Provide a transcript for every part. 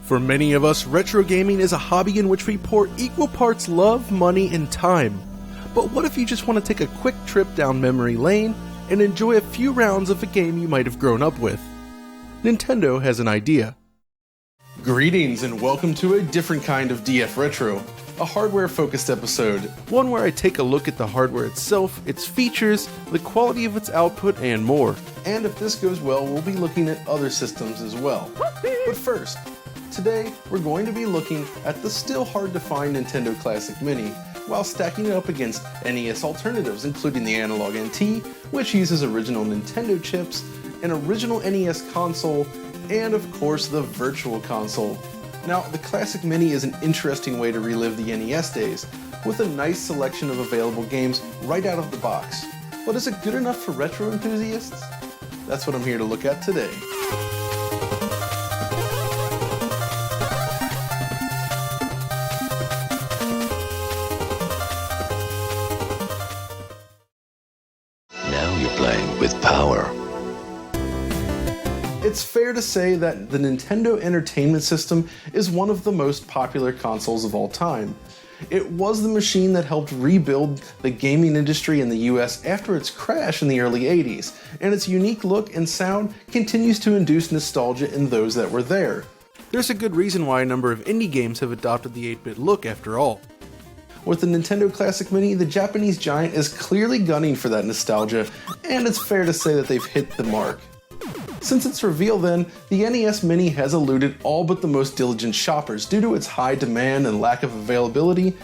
For many of us, retro gaming is a hobby in which we pour equal parts love, money, and time. But what if you just want to take a quick trip down memory lane and enjoy a few rounds of a game you might have grown up with? Nintendo has an idea. Greetings and welcome to a different kind of DF Retro, a hardware-focused episode, one where I take a look at the hardware itself, its features, the quality of its output, and more. And if this goes well, we'll be looking at other systems as well. But first, today we're going to be looking at the still hard-to-find Nintendo Classic Mini, while stacking it up against NES alternatives, including the Analogue Nt, which uses original Nintendo chips, an original NES console, and of course the Virtual Console. Now, the Classic Mini is an interesting way to relive the NES days, with a nice selection of available games right out of the box. But is it good enough for retro enthusiasts? That's what I'm here to look at today. Now you're playing with power. It's fair to say that the Nintendo Entertainment System is one of the most popular consoles of all time. It was the machine that helped rebuild the gaming industry in the US after its crash in the early 80s, and its unique look and sound continues to induce nostalgia in those that were there. There's a good reason why a number of indie games have adopted the 8-bit look after all. With the Nintendo Classic Mini, the Japanese giant is clearly gunning for that nostalgia, and it's fair to say that they've hit the mark. Since its reveal then, the NES Mini has eluded all but the most diligent shoppers due to its high demand and lack of availability,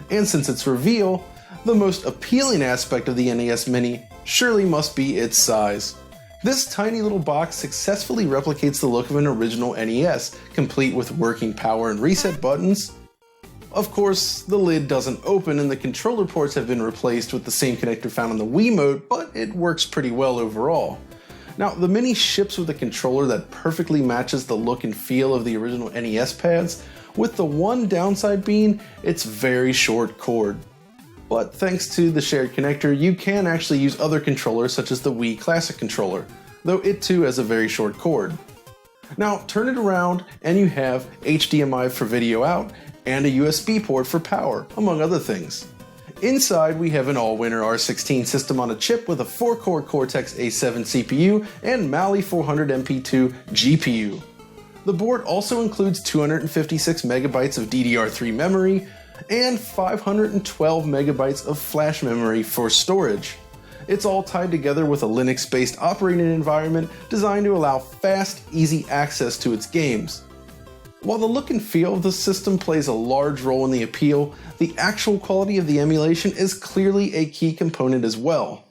and since its reveal, the most appealing aspect of the NES Mini surely must be its size. This tiny little box successfully replicates the look of an original NES, complete with working power and reset buttons. Of course, the lid doesn't open and the controller ports have been replaced with the same connector found on the Wiimote, but it works pretty well overall. Now, the Mini ships with a controller that perfectly matches the look and feel of the original NES pads, with the one downside being its very short cord. But thanks to the shared connector, you can actually use other controllers such as the Wii Classic controller, though it too has a very short cord. Now, turn it around and you have HDMI for video out and a USB port for power, among other things. Inside, we have an all-winner R16 system on a chip with a 4-core Cortex A7 CPU and Mali 400 MP2 GPU. The board also includes 256 megabytes of DDR3 memory and 512 megabytes of flash memory for storage. It's all tied together with a Linux-based operating environment designed to allow fast, easy access to its games. While the look and feel of the system plays a large role in the appeal, the actual quality of the emulation is clearly a key component as well.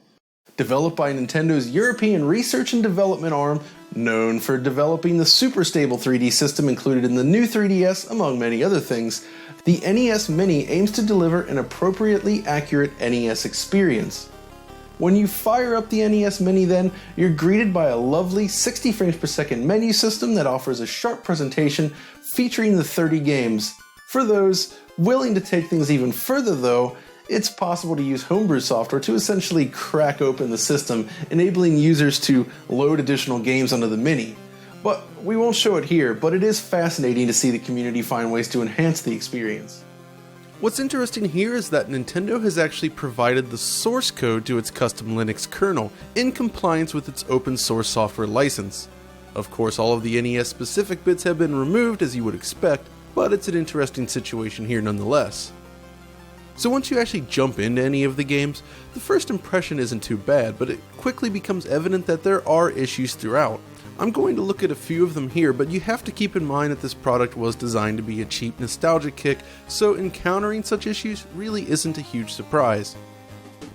Developed by Nintendo's European Research and Development arm, known for developing the super stable 3D system included in the new 3DS, among many other things, the NES Mini aims to deliver an appropriately accurate NES experience. When you fire up the NES Mini then, you're greeted by a lovely 60 frames per second menu system that offers a sharp presentation featuring the 30 games. For those willing to take things even further though, it's possible to use homebrew software to essentially crack open the system, enabling users to load additional games onto the Mini. But we won't show it here, but it is fascinating to see the community find ways to enhance the experience. What's interesting here is that Nintendo has actually provided the source code to its custom Linux kernel in compliance with its open source software license. Of course, all of the NES specific bits have been removed as you would expect, but it's an interesting situation here nonetheless. So once you actually jump into any of the games, the first impression isn't too bad, but it quickly becomes evident that there are issues throughout. I'm going to look at a few of them here, but you have to keep in mind that this product was designed to be a cheap nostalgia kick, so encountering such issues really isn't a huge surprise.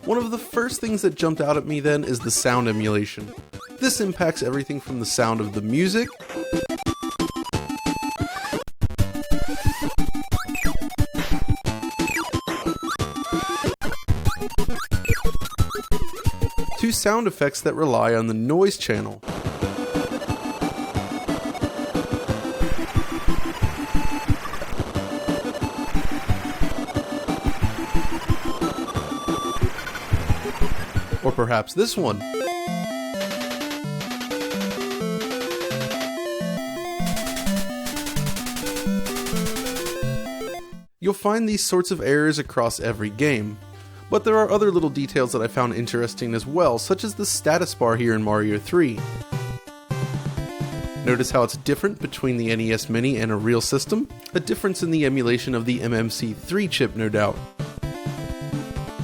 One of the first things that jumped out at me then is the sound emulation. This impacts everything from the sound of the music, to sound effects that rely on the noise channel. Or perhaps this one. you'll find these sorts of errors across every game. But there are other little details that I found interesting as well, such as the status bar here in Mario 3. Notice how it's different between the NES Mini and a real system? A difference in the emulation of the MMC3 chip, no doubt.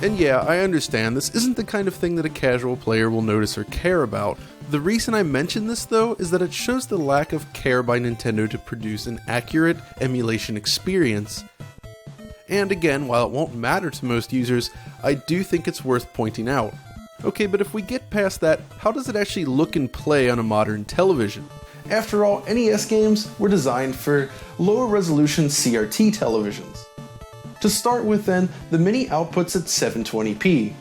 And yeah, I understand this isn't the kind of thing that a casual player will notice or care about. The reason I mention this though is that it shows the lack of care by Nintendo to produce an accurate emulation experience. And again, while it won't matter to most users, I do think it's worth pointing out. Okay, but if we get past that, how does it actually look and play on a modern television? After all, NES games were designed for lower resolution CRT televisions. To start with then, the Mini outputs at 720p.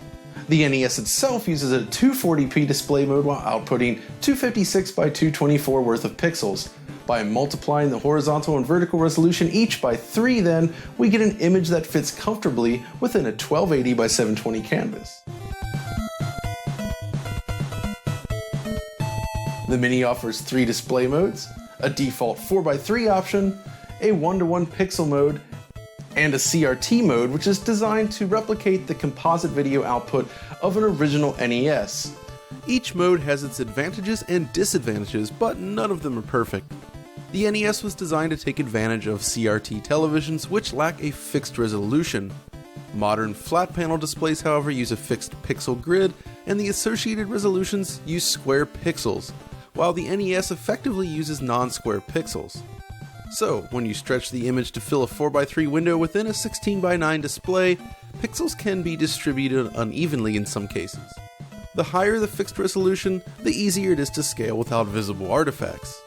The NES itself uses a 240p display mode while outputting 256 by 224 worth of pixels. By multiplying the horizontal and vertical resolution each by 3 then, we get an image that fits comfortably within a 1280 by 720 canvas. The Mini offers 3 display modes, a default 4x3 option, a 1:1 pixel mode, and a CRT mode which is designed to replicate the composite video output of an original NES. Each mode has its advantages and disadvantages, but none of them are perfect. The NES was designed to take advantage of CRT televisions which lack a fixed resolution. Modern flat panel displays, however, use a fixed pixel grid, and the associated resolutions use square pixels, while the NES effectively uses non-square pixels. So, when you stretch the image to fill a 4x3 window within a 16:9 display, pixels can be distributed unevenly in some cases. The higher the fixed resolution, the easier it is to scale without visible artifacts.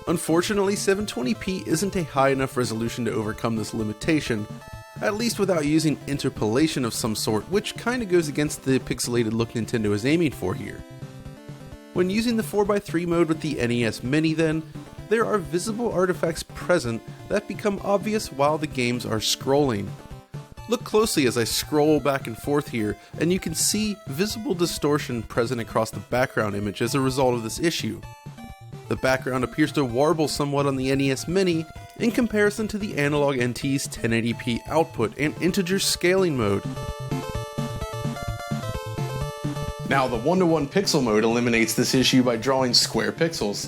Unfortunately, 720p isn't a high enough resolution to overcome this limitation, at least without using interpolation of some sort, which kinda goes against the pixelated look Nintendo is aiming for here. When using the 4x3 mode with the NES Mini then, there are visible artifacts present that become obvious while the games are scrolling. Look closely as I scroll back and forth here, and you can see visible distortion present across the background image as a result of this issue. The background appears to warble somewhat on the NES Mini in comparison to the Analogue Nt's 1080p output and integer scaling mode. Now, the 1:1 pixel mode eliminates this issue by drawing square pixels.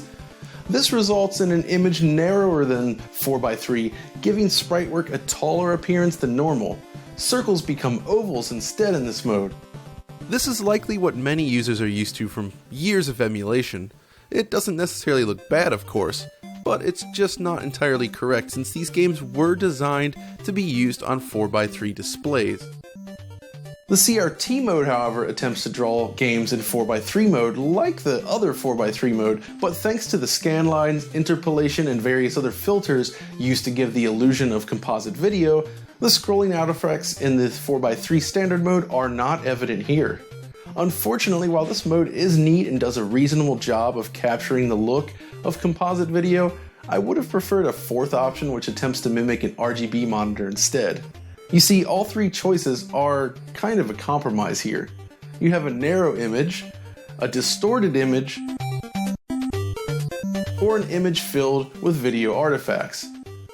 This results in an image narrower than 4x3, giving sprite work a taller appearance than normal. Circles become ovals instead in this mode. This is likely what many users are used to from years of emulation. It doesn't necessarily look bad, of course, but it's just not entirely correct since these games were designed to be used on 4x3 displays. The CRT mode, however, attempts to draw games in 4x3 mode like the other 4x3 mode, but thanks to the scan lines, interpolation, and various other filters used to give the illusion of composite video, the scrolling artifacts in the 4x3 standard mode are not evident here. Unfortunately, while this mode is neat and does a reasonable job of capturing the look of composite video, I would have preferred a fourth option which attempts to mimic an RGB monitor instead. You see, all 3 choices are kind of a compromise here. You have a narrow image, a distorted image, or an image filled with video artifacts.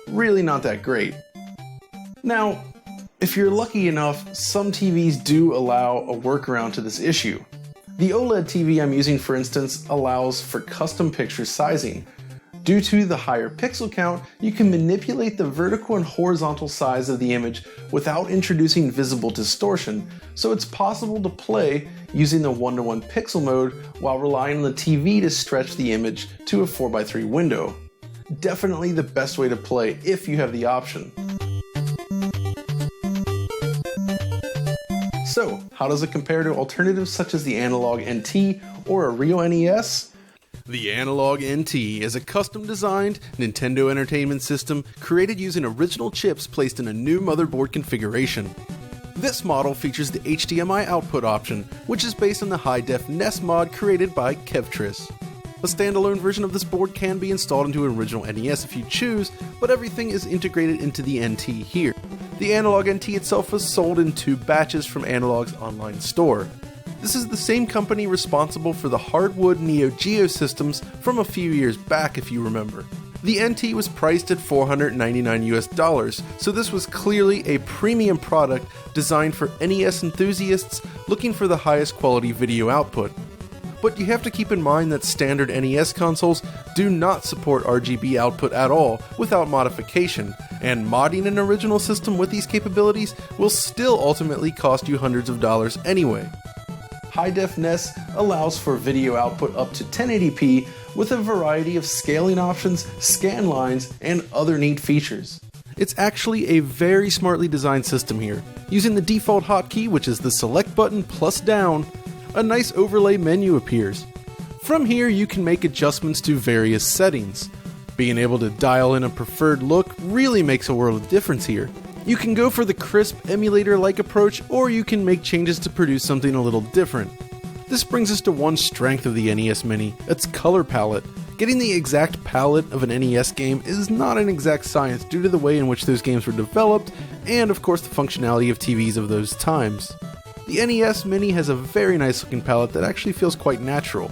Really not that great. Now, if you're lucky enough, some TVs do allow a workaround to this issue. The OLED TV I'm using, for instance, allows for custom picture sizing. Due to the higher pixel count, you can manipulate the vertical and horizontal size of the image without introducing visible distortion, so it's possible to play using the 1:1 pixel mode while relying on the TV to stretch the image to a 4x3 window. Definitely the best way to play if you have the option. So, how does it compare to alternatives such as the Analogue Nt or a real NES? The Analogue Nt is a custom-designed Nintendo Entertainment System created using original chips placed in a new motherboard configuration. This model features the HDMI output option, which is based on the high-def NES mod created by Kevtris. A standalone version of this board can be installed into an original NES if you choose, but everything is integrated into the NT here. The Analogue Nt itself was sold in 2 batches from Analogue's online store. This is the same company responsible for the hardwood Neo Geo systems from a few years back, if you remember. The NT was priced at $499 US, so this was clearly a premium product designed for NES enthusiasts looking for the highest quality video output. But you have to keep in mind that standard NES consoles do not support RGB output at all without modification, and modding an original system with these capabilities will still ultimately cost you hundreds of dollars anyway. High-Def NES allows for video output up to 1080p with a variety of scaling options, scan lines, and other neat features. It's actually a very smartly designed system here. Using the default hotkey, which is the select button plus down, a nice overlay menu appears. From here you can make adjustments to various settings. Being able to dial in a preferred look really makes a world of difference here. You can go for the crisp emulator-like approach, or you can make changes to produce something a little different. This brings us to one strength of the NES Mini, its color palette. Getting the exact palette of an NES game is not an exact science due to the way in which those games were developed, and of course the functionality of TVs of those times. The NES Mini has a very nice looking palette that actually feels quite natural.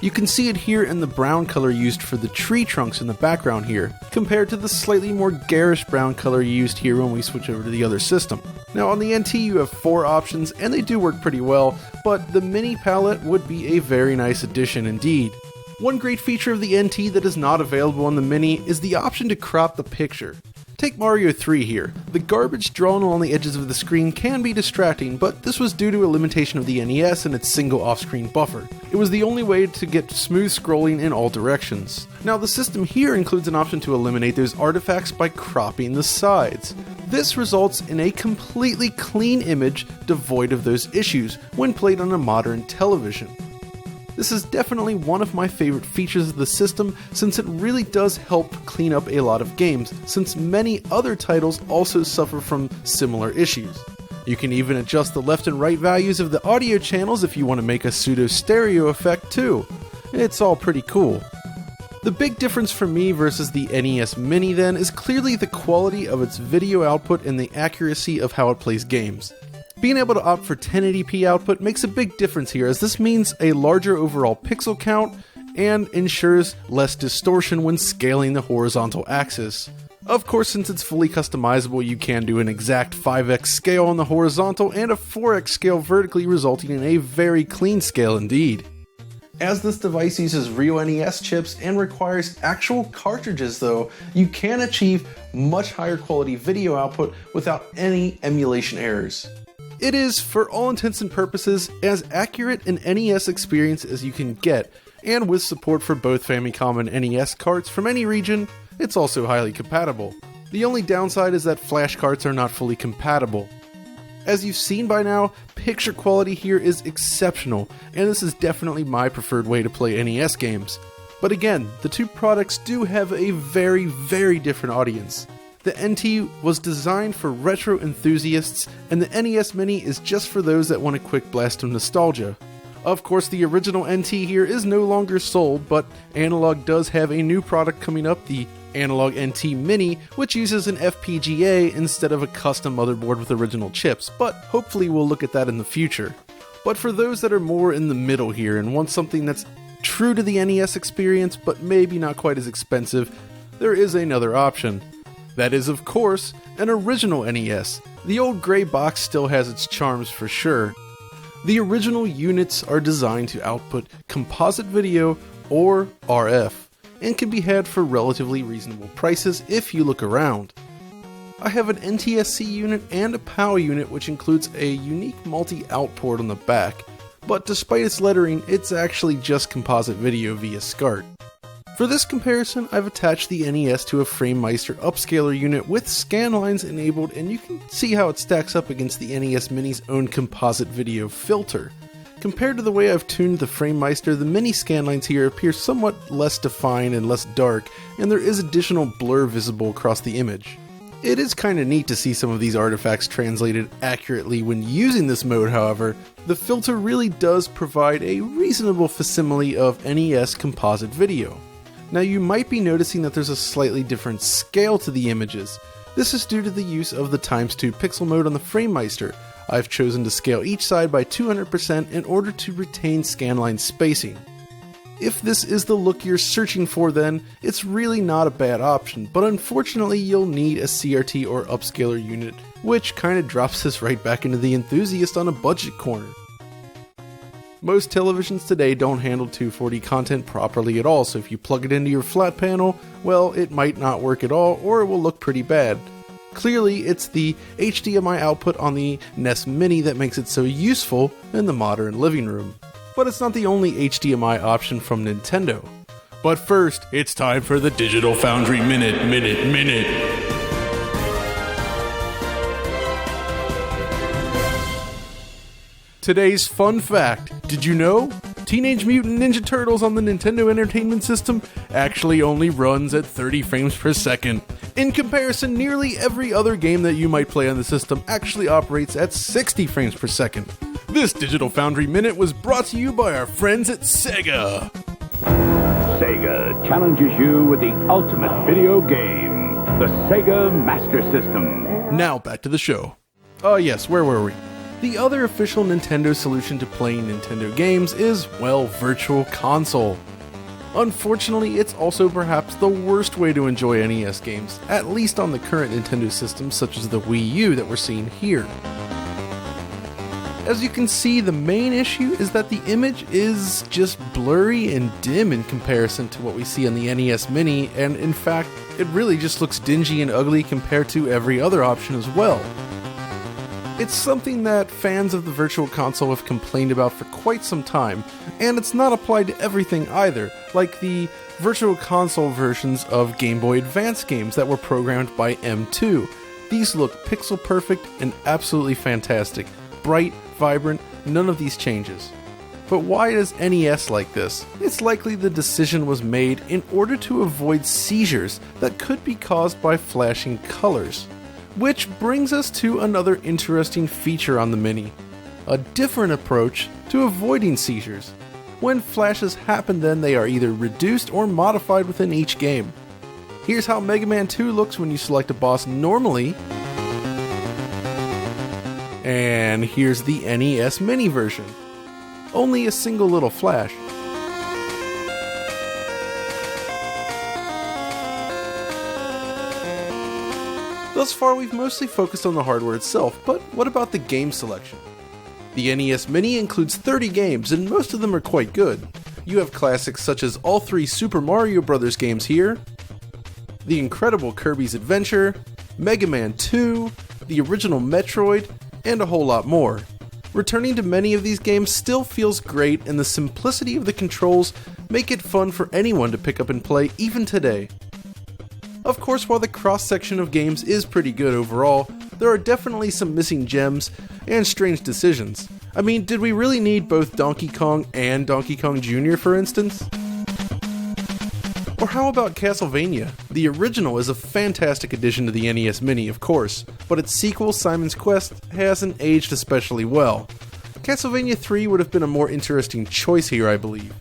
You can see it here in the brown color used for the tree trunks in the background here, compared to the slightly more garish brown color used here when we switch over to the other system. Now on the NT you have 4 options and they do work pretty well, but the Mini palette would be a very nice addition indeed. One great feature of the NT that is not available on the Mini is the option to crop the picture. Take Mario 3 here. The garbage drawn along the edges of the screen can be distracting, but this was due to a limitation of the NES and its single off-screen buffer. It was the only way to get smooth scrolling in all directions. Now the system here includes an option to eliminate those artifacts by cropping the sides. This results in a completely clean image devoid of those issues when played on a modern television. This is definitely one of my favorite features of the system since it really does help clean up a lot of games, since many other titles also suffer from similar issues. You can even adjust the left and right values of the audio channels if you want to make a pseudo stereo effect too. It's all pretty cool. The big difference for me versus the NES Mini then is clearly the quality of its video output and the accuracy of how it plays games. Being able to opt for 1080p output makes a big difference here, as this means a larger overall pixel count and ensures less distortion when scaling the horizontal axis. Of course, since it's fully customizable, you can do an exact 5x scale on the horizontal and a 4x scale vertically, resulting in a very clean scale indeed. As this device uses real NES chips and requires actual cartridges though, you can achieve much higher quality video output without any emulation errors. It is, for all intents and purposes, as accurate an NES experience as you can get, and with support for both Famicom and NES carts from any region, it's also highly compatible. The only downside is that flash carts are not fully compatible. As you've seen by now, picture quality here is exceptional, and this is definitely my preferred way to play NES games. But again, the two products do have a very, very different audience. The NT was designed for retro enthusiasts, and the NES Mini is just for those that want a quick blast of nostalgia. Of course, the original NT here is no longer sold, but Analogue does have a new product coming up, the Analogue Nt Mini, which uses an FPGA instead of a custom motherboard with original chips, but hopefully we'll look at that in the future. But for those that are more in the middle here and want something that's true to the NES experience, but maybe not quite as expensive, there is another option. That is, of course, an original NES. The old gray box still has its charms for sure. The original units are designed to output composite video or RF, and can be had for relatively reasonable prices if you look around. I have an NTSC unit and a PAL unit, which includes a unique multi-out port on the back, but despite its lettering, it's actually just composite video via SCART. For this comparison, I've attached the NES to a FrameMeister upscaler unit with scan lines enabled, and you can see how it stacks up against the NES Mini's own composite video filter. Compared to the way I've tuned the FrameMeister, the Mini scanlines here appear somewhat less defined and less dark, and there is additional blur visible across the image. It is kinda neat to see some of these artifacts translated accurately when using this mode, however. The filter really does provide a reasonable facsimile of NES composite video. Now you might be noticing that there's a slightly different scale to the images. This is due to the use of the x2 pixel mode on the FrameMeister. I've chosen to scale each side by 200% in order to retain scanline spacing. If this is the look you're searching for, then it's really not a bad option, but unfortunately you'll need a CRT or upscaler unit, which kinda drops us right back into the Enthusiast on a budget corner. Most televisions today don't handle 240 content properly at all, so if you plug it into your flat panel, well, it might not work at all, or it will look pretty bad. Clearly, it's the HDMI output on the NES Mini that makes it so useful in the modern living room. But it's not the only HDMI option from Nintendo. But first, it's time for the Digital Foundry Minute. Today's fun fact: did you know? Teenage Mutant Ninja Turtles on the Nintendo Entertainment System actually only runs at 30 frames per second. In comparison, nearly every other game that you might play on the system actually operates at 60 frames per second. This Digital Foundry Minute was brought to you by our friends at Sega. Sega challenges you with the ultimate video game, the Sega Master System. Now back to the show. Oh yes, where were we? The other official Nintendo solution to playing Nintendo games is, well, Virtual Console. Unfortunately, it's also perhaps the worst way to enjoy NES games, at least on the current Nintendo systems such as the Wii U that we're seeing here. As you can see, the main issue is that the image is just blurry and dim in comparison to what we see on the NES Mini, and in fact, it really just looks dingy and ugly compared to every other option as well. It's something that fans of the Virtual Console have complained about for quite some time, and it's not applied to everything either, like the Virtual Console versions of Game Boy Advance games that were programmed by M2. These look pixel perfect and absolutely fantastic. Bright, vibrant, none of these changes. But why does NES like this? It's likely the decision was made in order to avoid seizures that could be caused by flashing colors. Which brings us to another interesting feature on the Mini. A different approach to avoiding seizures. When flashes happen, then they are either reduced or modified within each game. Here's how Mega Man 2 looks when you select a boss normally. And here's the NES Mini version. Only a single little flash. Thus far, we've mostly focused on the hardware itself, but what about the game selection? The NES Mini includes 30 games, and most of them are quite good. You have classics such as all 3 Super Mario Bros. Games here, the incredible Kirby's Adventure, Mega Man 2, the original Metroid, and a whole lot more. Returning to many of these games still feels great, and the simplicity of the controls make it fun for anyone to pick up and play even today. Of course, while the cross-section of games is pretty good overall, there are definitely some missing gems and strange decisions. I mean, did we really need both Donkey Kong and Donkey Kong Jr., for instance? Or how about Castlevania? The original is a fantastic addition to the NES Mini, of course, but its sequel, Simon's Quest, hasn't aged especially well. Castlevania 3 would have been a more interesting choice here, I believe.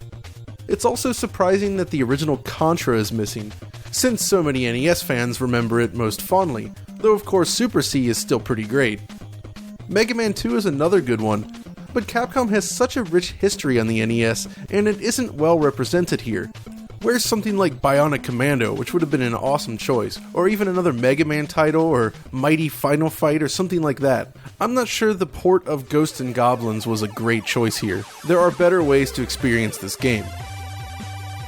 It's also surprising that the original Contra is missing, since so many NES fans remember it most fondly, though of course Super C is still pretty great. Mega Man 2 is another good one, but Capcom has such a rich history on the NES, and it isn't well represented here. Where's something like Bionic Commando, which would have been an awesome choice, or even another Mega Man title, or Mighty Final Fight, or something like that? I'm not sure the port of Ghosts and Goblins was a great choice here. There are better ways to experience this game.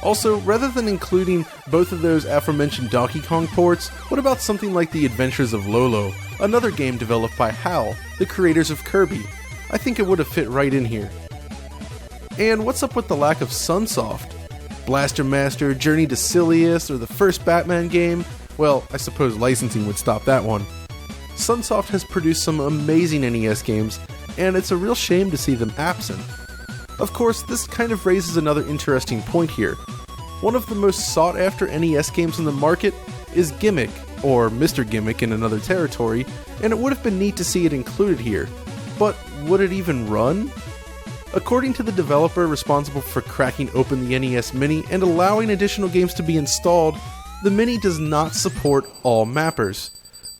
Also, rather than including both of those aforementioned Donkey Kong ports, what about something like The Adventures of Lolo, another game developed by HAL, the creators of Kirby? I think it would have fit right in here. And what's up with the lack of Sunsoft? Blaster Master, Journey to Silius, or the first Batman game? Well, I suppose licensing would stop that one. Sunsoft has produced some amazing NES games, and it's a real shame to see them absent. Of course, this kind of raises another interesting point here. One of the most sought after NES games on the market is Gimmick, or Mr. Gimmick in another territory, and it would have been neat to see it included here. But would it even run? According to the developer responsible for cracking open the NES Mini and allowing additional games to be installed, the Mini does not support all mappers.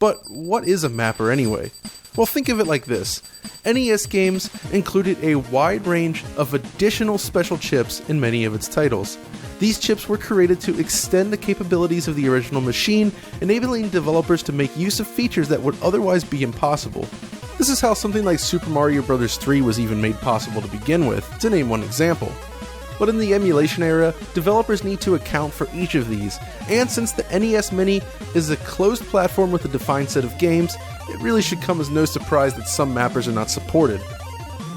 But what is a mapper anyway? Well, think of it like this. NES games included a wide range of additional special chips in many of its titles. These chips were created to extend the capabilities of the original machine, enabling developers to make use of features that would otherwise be impossible. This is how something like Super Mario Bros. 3 was even made possible to begin with, to name one example. But in the emulation era, developers need to account for each of these, and since the NES Mini is a closed platform with a defined set of games, it really should come as no surprise that some mappers are not supported.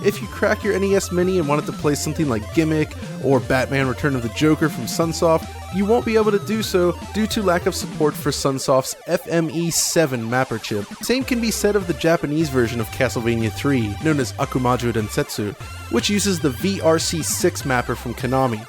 If you crack your NES Mini and wanted to play something like Gimmick or Batman Return of the Joker from Sunsoft, you won't be able to do so due to lack of support for Sunsoft's FME7 mapper chip. Same can be said of the Japanese version of Castlevania 3, known as Akumajou Densetsu, which uses the VRC6 mapper from Konami.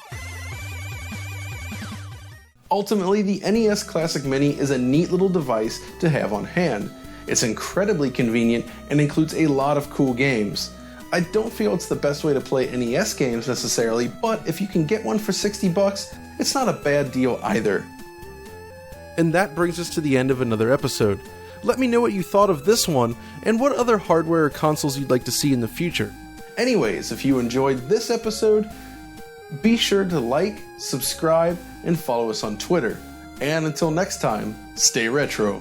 Ultimately, the NES Classic Mini is a neat little device to have on hand. It's incredibly convenient and includes a lot of cool games. I don't feel it's the best way to play NES games necessarily, but if you can get one for $60, it's not a bad deal either. And that brings us to the end of another episode. Let me know what you thought of this one, and what other hardware or consoles you'd like to see in the future. Anyways, if you enjoyed this episode, be sure to like, subscribe, and follow us on Twitter. And until next time, stay retro.